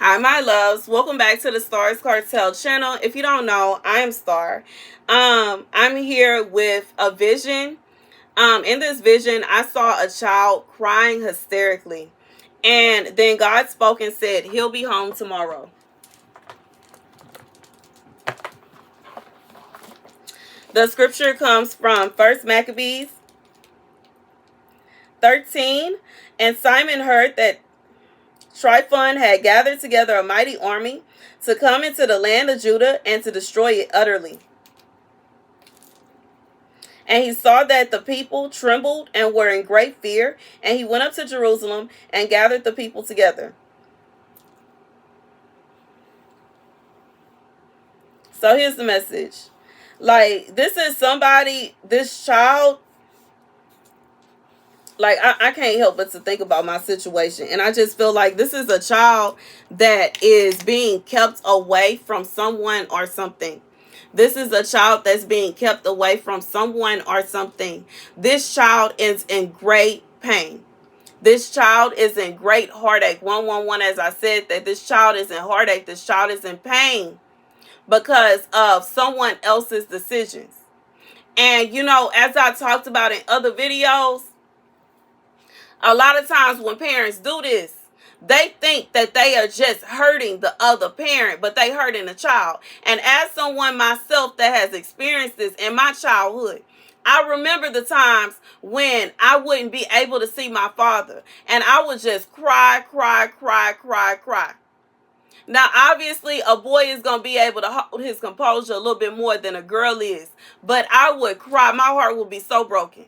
Hi, my loves. Welcome back to the Starscartel channel. If you don't know, I am Star. I'm here with a vision. In this vision, I saw a child crying hysterically. And then God spoke and said, he'll be home tomorrow. The scripture comes from 1 Maccabees 13. And Simon heard that Tryphon had gathered together a mighty army to come into the land of Judah and to destroy it utterly. And he saw that the people trembled and were in great fear, and he went up to Jerusalem and gathered the people together. So here's the message. Like, this is somebody, this child, like, I can't help but to think about my situation. And I just feel like this is a child that is being kept away from someone or something. This is a child that's being kept away from someone or something. This child is in great pain. This child is in great heartache. 111, as I said, that this child is in heartache. This child is in pain because of someone else's decisions. And, you know, as I talked about in other videos, a lot of times when parents do this, they think that they are just hurting the other parent, but they hurting the child. And as someone myself that has experienced this in my childhood, I remember the times when I wouldn't be able to see my father, and I would just cry. Now, obviously, a boy is going to be able to hold his composure a little bit more than a girl is, but I would cry. My heart would be so broken.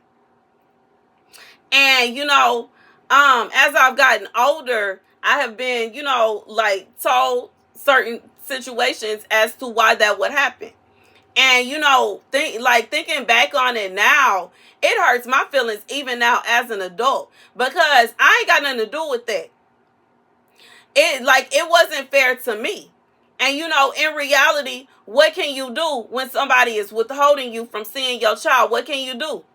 And, you know, as I've gotten older, I have been, you know, like told certain situations as to why that would happen. And, you know, thinking back on it now, it hurts my feelings even now as an adult, because I ain't got nothing to do with that. It wasn't fair to me. And, you know, in reality, what can you do when somebody is withholding you from seeing your child? What can you do?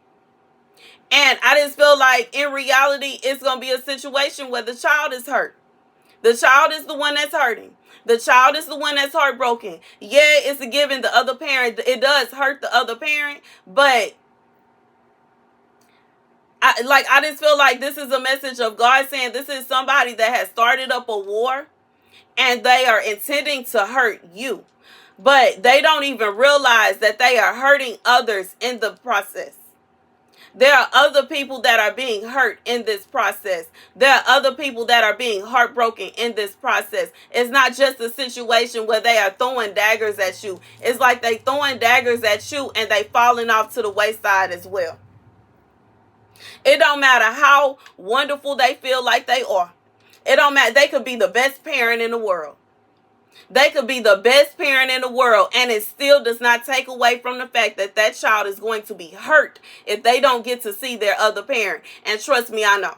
And I just feel like in reality, it's going to be a situation where the child is hurt. The child is the one that's hurting. The child is the one that's heartbroken. Yeah, it's a given the other parent. It does hurt the other parent. But I just feel like this is a message of God saying this is somebody that has started up a war and they are intending to hurt you. But they don't even realize that they are hurting others in the process. There are other people that are being hurt in this process. There are other people that are being heartbroken in this process. It's not just a situation where they are throwing daggers at you. It's like they throwing daggers at you and they falling off to the wayside as well. It don't matter how wonderful they feel like they are. It don't matter. They could be the best parent in the world. They could be the best parent in the world, and it still does not take away from the fact that that child is going to be hurt if they don't get to see their other parent. And trust me, I know.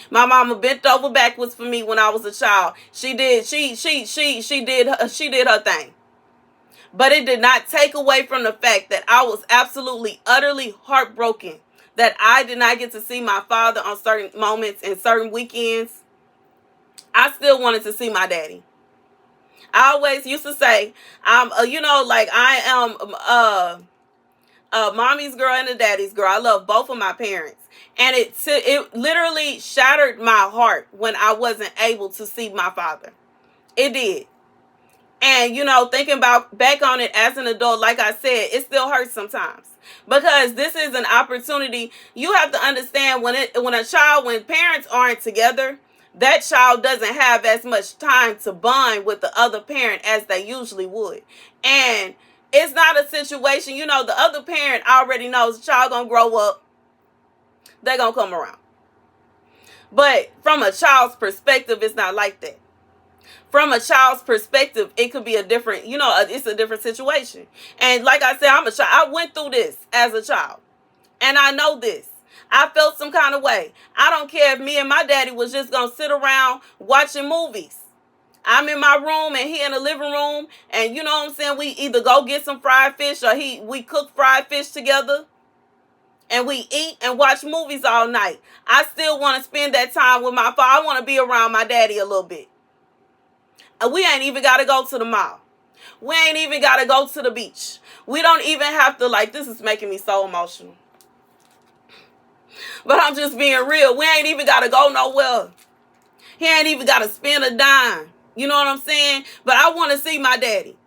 My mama bent over backwards for me when I was a child. She did her thing. But it did not take away from the fact that I was absolutely, utterly heartbroken that I did not get to see my father on certain moments and certain weekends. I still wanted to see my daddy. I always used to say, you know, like I am mommy's girl and a daddy's girl. I love both of my parents. And it literally shattered my heart when I wasn't able to see my father. It did. And, you know, thinking back on it as an adult, like I said, it still hurts sometimes. Because this is an opportunity. You have to understand when parents aren't together, that child doesn't have as much time to bond with the other parent as they usually would. And it's not a situation, you know, the other parent already knows the child gonna grow up. They're gonna come around. But from a child's perspective, it's not like that. From a child's perspective, it could be a different, you know, it's a different situation. And like I said, I'm a child. I went through this as a child. And I know this. I felt some kind of way. I don't care if me and my daddy was just going to sit around watching movies. I'm in my room and he in the living room. And you know what I'm saying? We either go get some fried fish or we cook fried fish together. And we eat and watch movies all night. I still want to spend that time with my father. I want to be around my daddy a little bit. We ain't even got to go to the mall. We ain't even got to go to the beach. We don't even have to, like, this is making me so emotional. But I'm just being real. We ain't even got to go nowhere. He ain't even got to spend a dime. You know what I'm saying? But I want to see my daddy.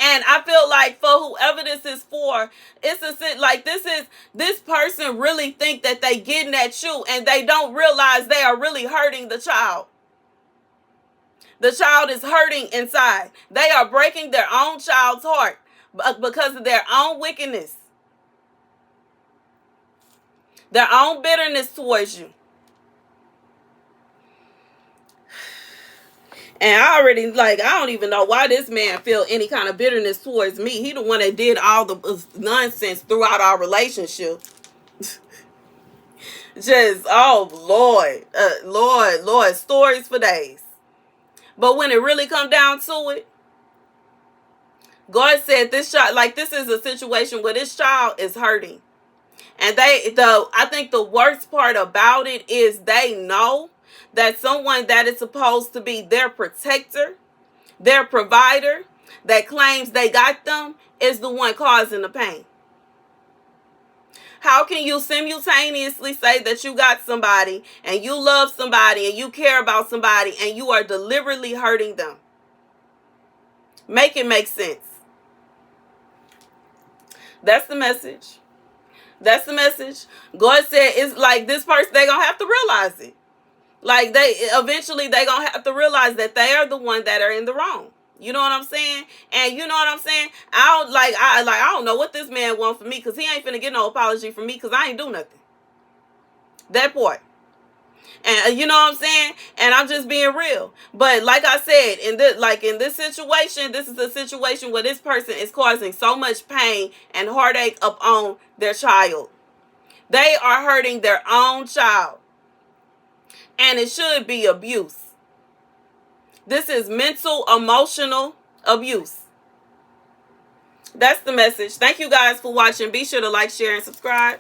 And I feel like for whoever this is for, this person really think that they getting at you, and they don't realize they are really hurting the child. The child is hurting inside. They are breaking their own child's heart because of their own wickedness, their own bitterness towards you. And I already, I don't even know why this man feel any kind of bitterness towards me. He the one that did all the nonsense throughout our relationship. Just, oh, Lord, stories for days. But when it really come down to it, God said this child, this is a situation where this child is hurting. And I think the worst part about it is they know that someone that is supposed to be their protector, their provider, that claims they got them, is the one causing the pain. How can you simultaneously say that you got somebody and you love somebody and you care about somebody and you are deliberately hurting them? Make it make sense. That's the message. That's the message. God said it's like this person, they're going to have to realize it. Eventually they going to have to realize that they are the one that are in the wrong. You know what I'm saying? And you know what I'm saying? I don't know what this man wants from me, because he ain't finna get no apology from me, because I ain't do nothing. That part. And you know what I'm saying? And I'm just being real. But like I said, in this situation, this is a situation where this person is causing so much pain and heartache upon their child. They are hurting their own child. And it should be abuse. This is mental, emotional abuse. That's the message. Thank you guys for watching. Be sure to like, share, and subscribe.